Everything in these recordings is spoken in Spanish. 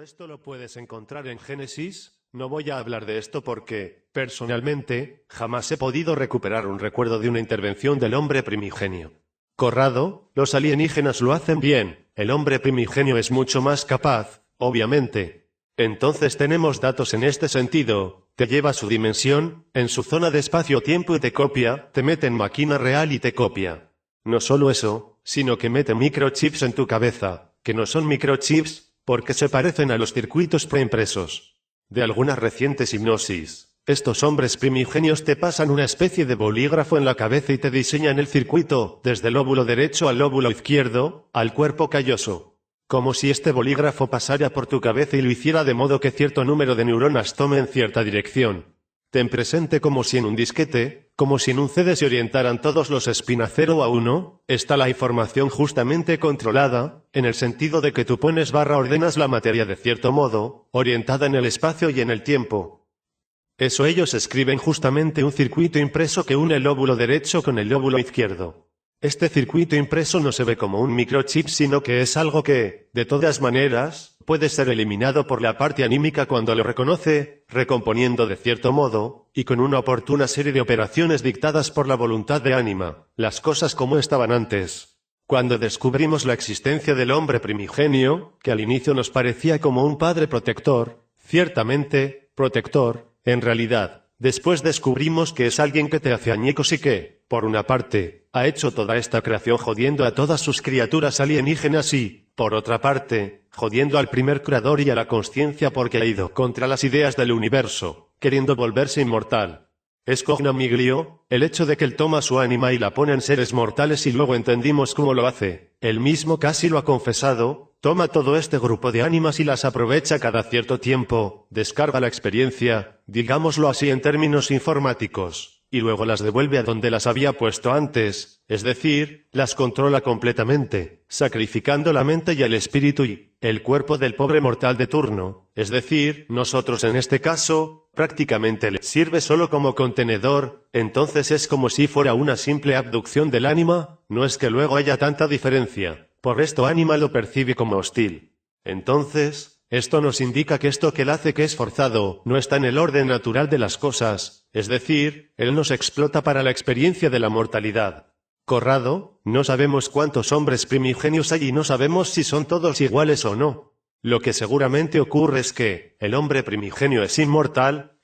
Todo esto lo puedes encontrar en Génesis. No voy a hablar de esto porque, personalmente, jamás he podido recuperar un recuerdo de una intervención del hombre primigenio. Corrado, los alienígenas lo hacen bien, el hombre primigenio es mucho más capaz, obviamente. Entonces tenemos datos en este sentido, te lleva a su dimensión, en su zona de espacio-tiempo y te copia, te mete en máquina real y te copia. No solo eso, sino que mete microchips en tu cabeza, que no son microchips, porque se parecen a los circuitos preimpresos de algunas recientes hipnosis. Estos hombres primigenios te pasan una especie de bolígrafo en la cabeza y te diseñan el circuito, desde el lóbulo derecho al lóbulo izquierdo, al cuerpo calloso. Como si este bolígrafo pasara por tu cabeza y lo hiciera de modo que cierto número de neuronas tomen cierta dirección. Ten presente como si en un disquete, como si en un CD se orientaran todos los spin a 0 a 1, está la información justamente controlada, en el sentido de que tú pones barra ordenas la materia de cierto modo, orientada en el espacio y en el tiempo. Eso ellos escriben justamente un circuito impreso que une el lóbulo derecho con el lóbulo izquierdo. Este circuito impreso no se ve como un microchip sino que es algo que, de todas maneras, puede ser eliminado por la parte anímica cuando lo reconoce, recomponiendo de cierto modo, y con una oportuna serie de operaciones dictadas por la voluntad de ánima, las cosas como estaban antes. Cuando descubrimos la existencia del hombre primigenio, que al inicio nos parecía como un padre protector, ciertamente, protector, en realidad, después descubrimos que es alguien que te hace añicos y que, por una parte, ha hecho toda esta creación jodiendo a todas sus criaturas alienígenas y, por otra parte, jodiendo al primer creador y a la consciencia porque ha ido contra las ideas del universo, queriendo volverse inmortal. Es cognomiglio, el hecho de que él toma su ánima y la pone en seres mortales y luego entendimos cómo lo hace. Él mismo casi lo ha confesado, toma todo este grupo de ánimas y las aprovecha cada cierto tiempo, descarga la experiencia, digámoslo así en términos informáticos, y luego las devuelve a donde las había puesto antes, es decir, las controla completamente, sacrificando la mente y el espíritu y el cuerpo del pobre mortal de turno, es decir, nosotros en este caso, prácticamente le sirve solo como contenedor, entonces es como si fuera una simple abducción del ánima, no es que luego haya tanta diferencia, por esto ánima lo percibe como hostil. Entonces, esto nos indica que esto que él hace que es forzado, no está en el orden natural de las cosas, es decir, él nos explota para la experiencia de la mortalidad. Corrado, no sabemos cuántos hombres primigenios hay y no sabemos si son todos iguales o no. Lo que seguramente ocurre es que, el hombre primigenio es inmortal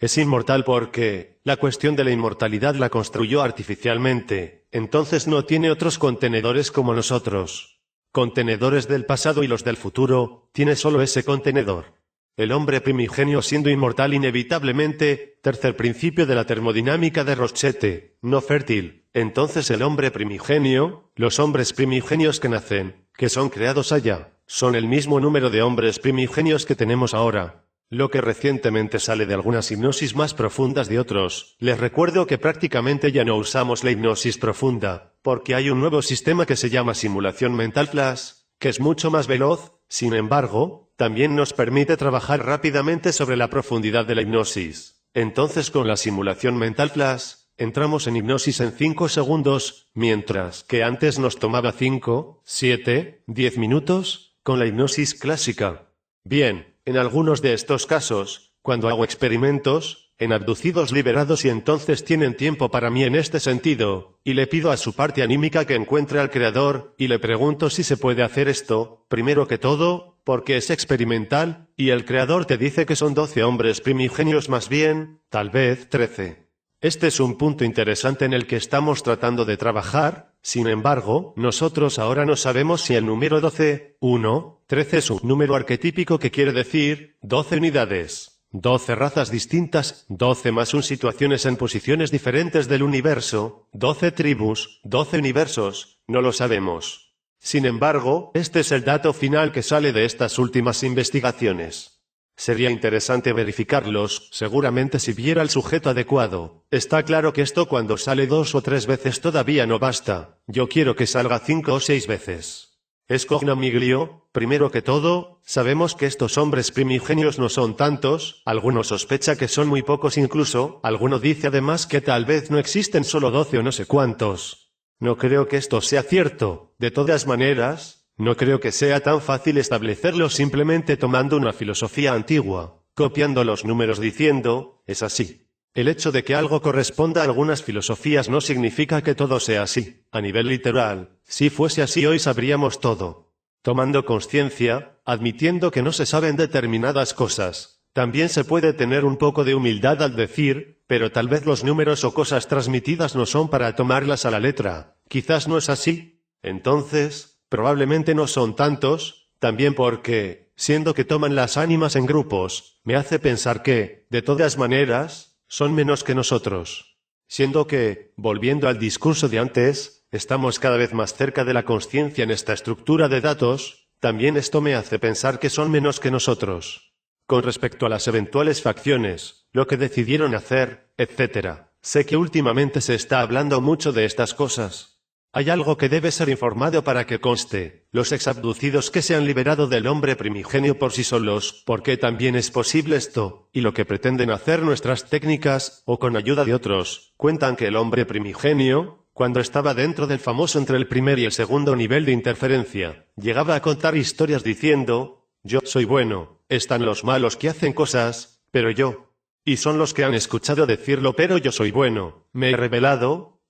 porque, la cuestión de la inmortalidad la construyó artificialmente, entonces no tiene otros contenedores como nosotros. Contenedores del pasado y los del futuro, tiene solo ese contenedor. El hombre primigenio siendo inmortal inevitablemente, tercer principio de la termodinámica de Rorschach, no fértil, entonces el hombre primigenio, los hombres primigenios que nacen, que son creados allá, son el mismo número de hombres primigenios que tenemos ahora. Lo que recientemente sale de algunas hipnosis más profundas de otros, les recuerdo que prácticamente ya no usamos la hipnosis profunda, porque hay un nuevo sistema que se llama simulación mental flash, que es mucho más veloz, sin embargo, también nos permite trabajar rápidamente sobre la profundidad de la hipnosis. Entonces con la simulación mental flash, entramos en hipnosis en 5 segundos, mientras que antes nos tomaba 5, 7, 10 minutos, con la hipnosis clásica. Bien, en algunos de estos casos, cuando hago experimentos, en abducidos liberados y entonces tienen tiempo para mí en este sentido, y le pido a su parte anímica que encuentre al creador, y le pregunto si se puede hacer esto, primero que todo, porque es experimental, y el creador te dice que son 12 hombres primigenios más bien, tal vez 13. Este es un punto interesante en el que estamos tratando de trabajar, sin embargo, nosotros ahora no sabemos si el número 12, 1, 13 es un número arquetípico que quiere decir 12 unidades. 12 razas distintas, 12 más un situaciones en posiciones diferentes del universo, 12 tribus, 12 universos, no lo sabemos. Sin embargo, este es el dato final que sale de estas últimas investigaciones. Sería interesante verificarlos, seguramente si viera al sujeto adecuado. Está claro que esto cuando sale 2 o 3 veces todavía no basta, yo quiero que salga 5 o 6 veces. Es cognomiglio, primero que todo, sabemos que estos hombres primigenios no son tantos, alguno sospecha que son muy pocos incluso, alguno dice además que tal vez no existen solo 12 o no sé cuántos. No creo que esto sea cierto, de todas maneras, No creo que sea tan fácil establecerlo simplemente tomando una filosofía antigua, copiando los números diciendo, es así. El hecho de que algo corresponda a algunas filosofías no significa que todo sea así. A nivel literal, si fuese así hoy sabríamos todo. Tomando conciencia, admitiendo que no se saben determinadas cosas, también se puede tener un poco de humildad al decir, pero tal vez los números o cosas transmitidas no son para tomarlas a la letra. Quizás no es así. Entonces, probablemente no son tantos, también porque, siendo que toman las ánimas en grupos, me hace pensar que, de todas maneras, son menos que nosotros. Siendo que, volviendo al discurso de antes, estamos cada vez más cerca de la consciencia en esta estructura de datos, también esto me hace pensar que son menos que nosotros. Con respecto a las eventuales facciones, lo que decidieron hacer, etc. Sé que últimamente se está hablando mucho de estas cosas. Hay algo que debe ser informado para que conste, los exabducidos que se han liberado del hombre primigenio por sí solos, porque también es posible esto, y lo que pretenden hacer nuestras técnicas, o con ayuda de otros, cuentan que el hombre primigenio, cuando estaba dentro del famoso entre el primer y el segundo nivel de interferencia, llegaba a contar historias diciendo, yo soy bueno, están los malos que hacen cosas, pero yo. Y son los que han escuchado decirlo pero yo soy bueno, me he revelado.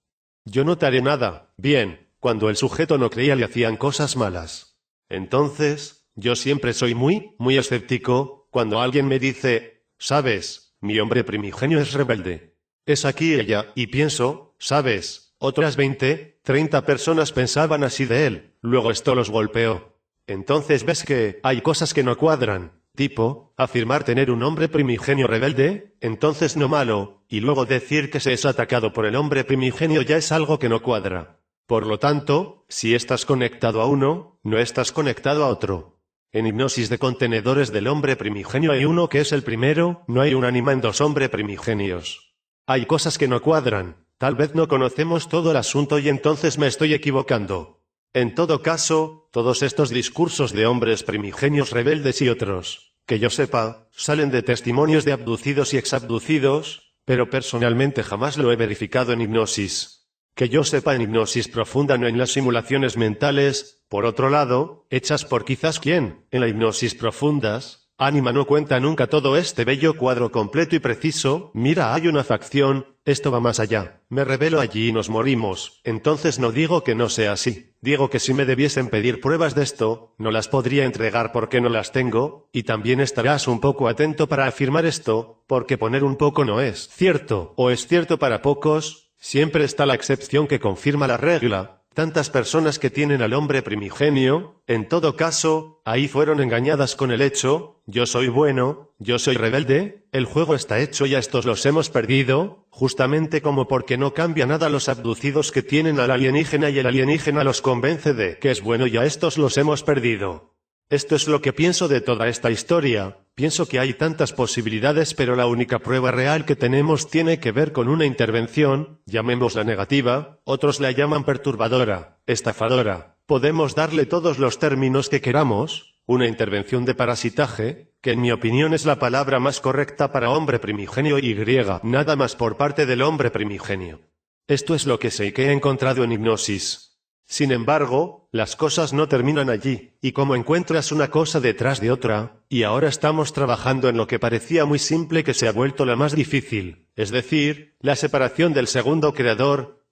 Yo no te haré nada, bien, cuando el sujeto no creía le hacían cosas malas. Entonces, yo siempre soy muy escéptico, cuando alguien me dice, sabes, mi hombre primigenio es rebelde. Es aquí ella, y pienso, sabes, otras 20, 30 personas pensaban así de él, luego esto los golpeó. Entonces ves que hay cosas que no cuadran, tipo, afirmar tener un hombre primigenio rebelde, entonces no malo, y luego decir que se es atacado por el hombre primigenio ya es algo que no cuadra. Por lo tanto, si estás conectado a uno, no estás conectado a otro. En hipnosis de contenedores del hombre primigenio hay uno que es el primero, no hay un ánima en dos hombres primigenios. Hay cosas que no cuadran, tal vez no conocemos todo el asunto y entonces me estoy equivocando. En todo caso, todos estos discursos de hombres primigenios rebeldes y otros, que yo sepa, salen de testimonios de abducidos y exabducidos, pero personalmente jamás lo he verificado en hipnosis. Que yo sepa en hipnosis profunda no en las simulaciones mentales, por otro lado, hechas por quizás quién, en la hipnosis profundas, ánima no cuenta nunca todo este bello cuadro completo y preciso, mira hay una facción, esto va más allá, me revelo allí y nos morimos, entonces no digo que no sea así, digo que si me debiesen pedir pruebas de esto, no las podría entregar porque no las tengo, y también estarás un poco atento para afirmar esto, porque poner un poco no es cierto, o es cierto para pocos, siempre está la excepción que confirma la regla. Tantas personas que tienen al hombre primigenio, en todo caso, ahí fueron engañadas con el hecho, yo soy bueno, yo soy rebelde, el juego está hecho y a estos los hemos perdido, justamente como porque no cambia nada los abducidos que tienen al alienígena y el alienígena los convence de que es bueno y a estos los hemos perdido. Esto es lo que pienso de toda esta historia. Pienso que hay tantas posibilidades pero la única prueba real que tenemos tiene que ver con una intervención, llamémosla negativa, otros la llaman perturbadora, estafadora, podemos darle todos los términos que queramos, una intervención de parasitaje, que en mi opinión es la palabra más correcta para hombre primigenio y nada más por parte del hombre primigenio. Esto es lo que sé y que he encontrado en hipnosis. Sin embargo, las cosas no terminan allí, y como encuentras una cosa detrás de otra, y ahora estamos trabajando en lo que parecía muy simple que se ha vuelto la más difícil, es decir, la separación del segundo creador.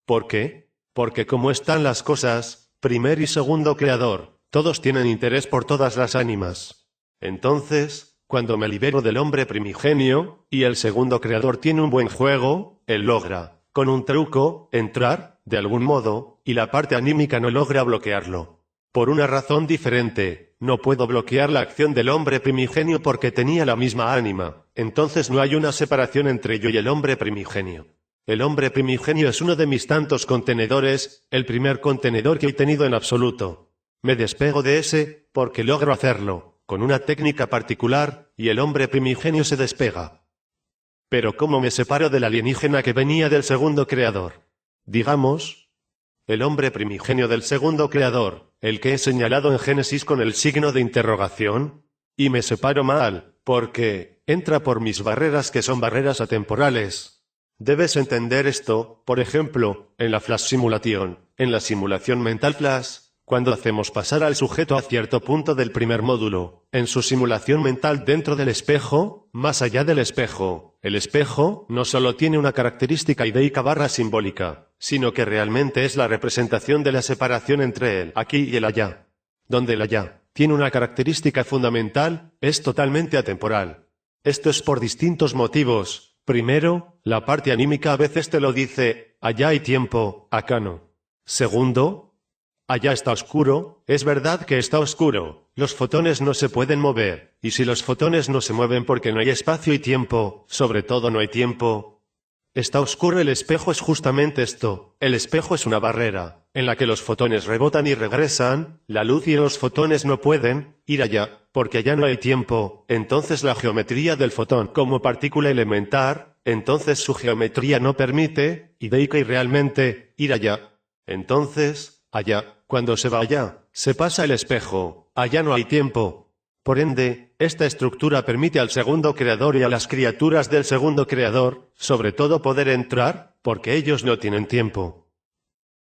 ¿Por qué? Porque como están las cosas, primer y segundo creador, todos tienen interés por todas las ánimas. Entonces, cuando me libero del hombre primigenio, y el segundo creador tiene un buen juego, él logra, con un truco, entrar, de algún modo, y la parte anímica no logra bloquearlo. Por una razón diferente, no puedo bloquear la acción del hombre primigenio porque tenía la misma ánima, entonces no hay una separación entre yo y el hombre primigenio. El hombre primigenio es uno de mis tantos contenedores, el primer contenedor que he tenido en absoluto. Me despego de ese, porque logro hacerlo, con una técnica particular, y el hombre primigenio se despega. Pero ¿cómo me separo del alienígena que venía del segundo creador? Digamos, el hombre primigenio del segundo creador, el que he señalado en Génesis con el signo de interrogación, y me separo mal, porque entra por mis barreras que son barreras atemporales. Debes entender esto, por ejemplo, en la flash simulation, en la simulación mental flash, Cuando hacemos pasar al sujeto a cierto punto del primer módulo, en su simulación mental dentro del espejo, más allá del espejo, el espejo no solo tiene una característica ideica / simbólica, sino que realmente es la representación de la separación entre el aquí y el allá. Donde el allá tiene una característica fundamental, es totalmente atemporal. Esto es por distintos motivos. Primero, la parte anímica a veces te lo dice, allá hay tiempo, acá no. Segundo, allá está oscuro, es verdad que está oscuro, los fotones no se pueden mover, y si los fotones no se mueven porque no hay espacio y tiempo, sobre todo no hay tiempo. Está oscuro el espejo es justamente esto, el espejo es una barrera, en la que los fotones rebotan y regresan, la luz y los fotones no pueden ir allá, porque allá no hay tiempo, entonces la geometría del fotón como partícula elemental, entonces su geometría no permite, ideica y realmente, ir allá. Entonces, allá, cuando se va allá, se pasa el espejo, allá no hay tiempo. Por ende, esta estructura permite al segundo creador y a las criaturas del segundo creador, sobre todo poder entrar, porque ellos no tienen tiempo.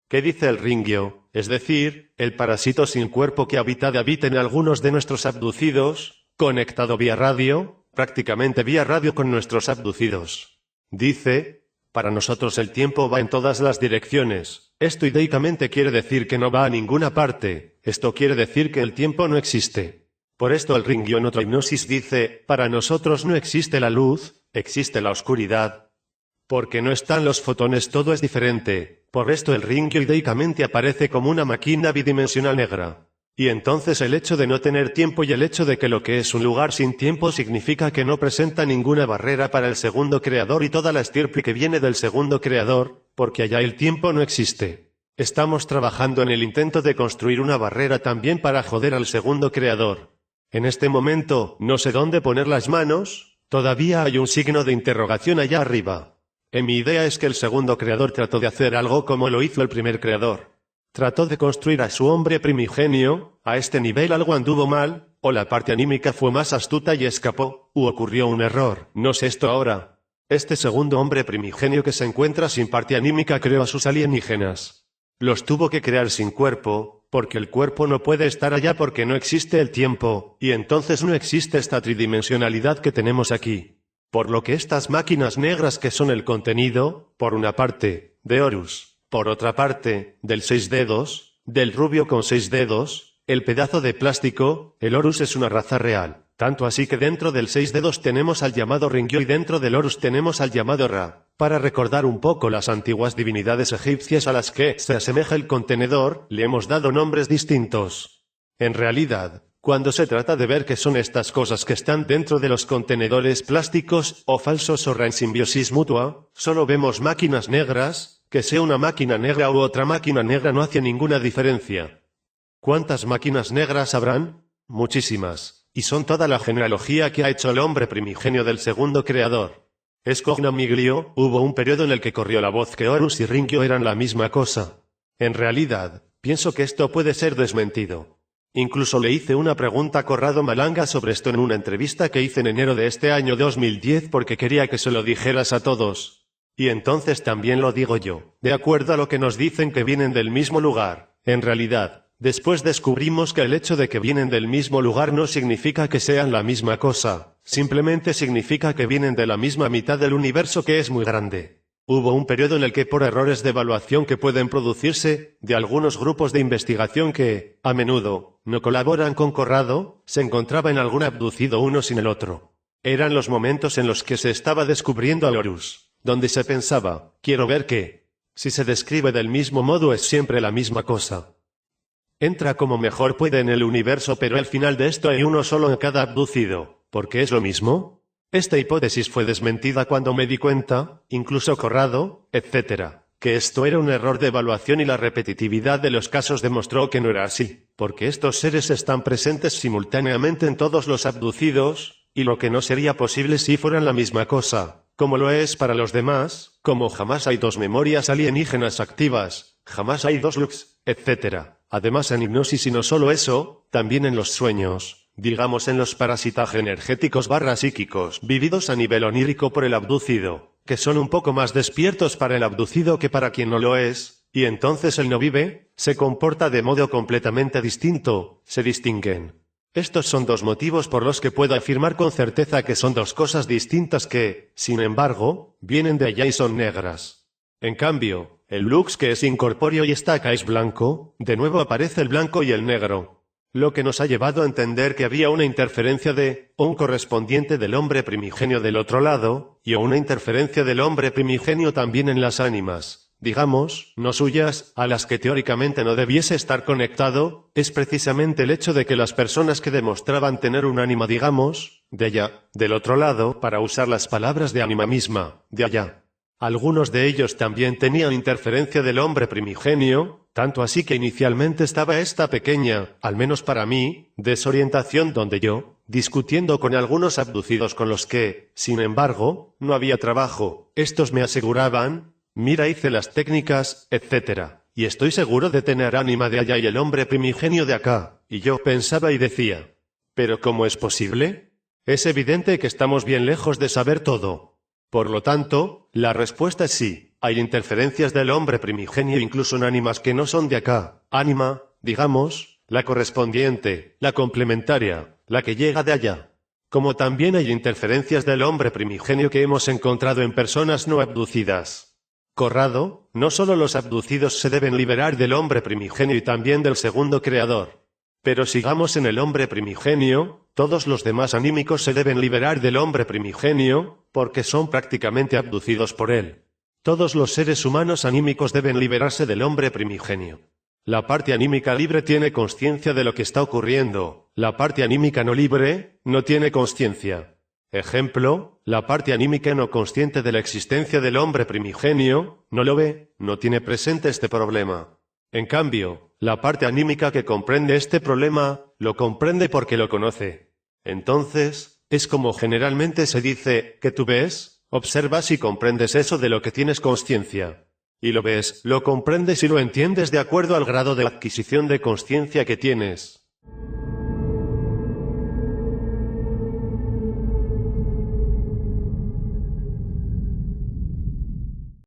¿Qué dice el Ringyo? Es decir, el parásito sin cuerpo que habita en algunos de nuestros abducidos, conectado vía radio, prácticamente vía radio con nuestros abducidos. Dice, para nosotros el tiempo va en todas las direcciones. Esto ideicamente quiere decir que no va a ninguna parte. Esto quiere decir que el tiempo no existe. Por esto el Ringyo en otra hipnosis dice, para nosotros no existe la luz, existe la oscuridad. Porque no están los fotones, todo es diferente. Por esto el Ringyo ideicamente aparece como una máquina bidimensional negra. Y entonces el hecho de no tener tiempo y el hecho de que lo que es un lugar sin tiempo significa que no presenta ninguna barrera para el segundo creador y toda la estirpe que viene del segundo creador, porque allá el tiempo no existe. Estamos trabajando en el intento de construir una barrera también para joder al segundo creador. En este momento, no sé dónde poner las manos, todavía hay un signo de interrogación allá arriba. Mi idea es que el segundo creador trató de hacer algo como lo hizo el primer creador. Trató de construir a su hombre primigenio, a este nivel algo anduvo mal, o la parte anímica fue más astuta y escapó, u ocurrió un error, no sé esto ahora. Este segundo hombre primigenio que se encuentra sin parte anímica creó a sus alienígenas. Los tuvo que crear sin cuerpo, porque el cuerpo no puede estar allá porque no existe el tiempo, y entonces no existe esta tridimensionalidad que tenemos aquí. Por lo que estas máquinas negras que son el contenido, por una parte, de Horus, por otra parte, del 6 dedos, del rubio con 6 dedos, el pedazo de plástico, el Horus es una raza real, tanto así que dentro del 6 dedos tenemos al llamado Ringyo y dentro del Horus tenemos al llamado Ra, para recordar un poco las antiguas divinidades egipcias a las que se asemeja el contenedor, le hemos dado nombres distintos. En realidad, cuando se trata de ver qué son estas cosas que están dentro de los contenedores plásticos, o falsos o en simbiosis mutua, solo vemos máquinas negras, que sea una máquina negra u otra máquina negra no hace ninguna diferencia. ¿Cuántas máquinas negras habrán? Muchísimas, y son toda la genealogía que ha hecho el hombre primigenio del segundo creador. Es Cognamiglio, hubo un periodo en el que corrió la voz que Horus y Ringyo eran la misma cosa. En realidad, pienso que esto puede ser desmentido. Incluso le hice una pregunta a Corrado Malanga sobre esto en una entrevista que hice en enero de este año 2010 porque quería que se lo dijeras a todos. Y entonces también lo digo yo, de acuerdo a lo que nos dicen que vienen del mismo lugar. En realidad, después descubrimos que el hecho de que vienen del mismo lugar no significa que sean la misma cosa, simplemente significa que vienen de la misma mitad del universo que es muy grande. Hubo un periodo en el que por errores de evaluación que pueden producirse, de algunos grupos de investigación que, a menudo, no colaboran con Corrado, se encontraba en algún abducido uno sin el otro. Eran los momentos en los que se estaba descubriendo a Horus, donde se pensaba, quiero ver que, si se describe del mismo modo es siempre la misma cosa. Entra como mejor puede en el universo pero al final de esto hay uno solo en cada abducido, ¿por qué es lo mismo? Esta hipótesis fue desmentida cuando me di cuenta, incluso Corrado, etc., que esto era un error de evaluación y la repetitividad de los casos demostró que no era así, porque estos seres están presentes simultáneamente en todos los abducidos, y lo que no sería posible si fueran la misma cosa, como lo es para los demás, como jamás hay dos memorias alienígenas activas, jamás hay dos looks, etc. Además en hipnosis y no solo eso, también en los sueños. Digamos en los parasitajes energéticos / psíquicos vividos a nivel onírico por el abducido, que son un poco más despiertos para el abducido que para quien no lo es, y entonces él no vive, se comporta de modo completamente distinto, se distinguen. Estos son dos motivos por los que puedo afirmar con certeza que son dos cosas distintas que, sin embargo, vienen de allá y son negras. En cambio, el lux que es incorpóreo y está acá es blanco, de nuevo aparece el blanco y el negro. Lo que nos ha llevado a entender que había una interferencia de, o un correspondiente del hombre primigenio del otro lado, y o una interferencia del hombre primigenio también en las ánimas, digamos, no suyas, a las que teóricamente no debiese estar conectado, es precisamente el hecho de que las personas que demostraban tener un ánima, digamos, de allá, del otro lado, para usar las palabras de ánima misma, de allá. Algunos de ellos también tenían interferencia del hombre primigenio, tanto así que inicialmente estaba esta pequeña, al menos para mí, desorientación donde yo, discutiendo con algunos abducidos con los que, sin embargo, no había trabajo, estos me aseguraban, mira hice las técnicas, etc. Y estoy seguro de tener ánima de allá y el hombre primigenio de acá, y yo pensaba y decía, ¿pero cómo es posible? Es evidente que estamos bien lejos de saber todo. Por lo tanto, la respuesta es sí, hay interferencias del hombre primigenio incluso en ánimas que no son de acá, ánima, digamos, la correspondiente, la complementaria, la que llega de allá. Como también hay interferencias del hombre primigenio que hemos encontrado en personas no abducidas. Corrado, no solo los abducidos se deben liberar del hombre primigenio y también del segundo creador. Pero sigamos en el hombre primigenio, todos los demás anímicos se deben liberar del hombre primigenio, porque son prácticamente abducidos por él. Todos los seres humanos anímicos deben liberarse del hombre primigenio. La parte anímica libre tiene consciencia de lo que está ocurriendo, la parte anímica no libre, no tiene consciencia. Ejemplo, la parte anímica no consciente de la existencia del hombre primigenio, no lo ve, no tiene presente este problema. En cambio, la parte anímica que comprende este problema, lo comprende porque lo conoce. Entonces, es como generalmente se dice, que tú ves, observas y comprendes eso de lo que tienes consciencia. Y lo ves, lo comprendes y lo entiendes de acuerdo al grado de adquisición de consciencia que tienes.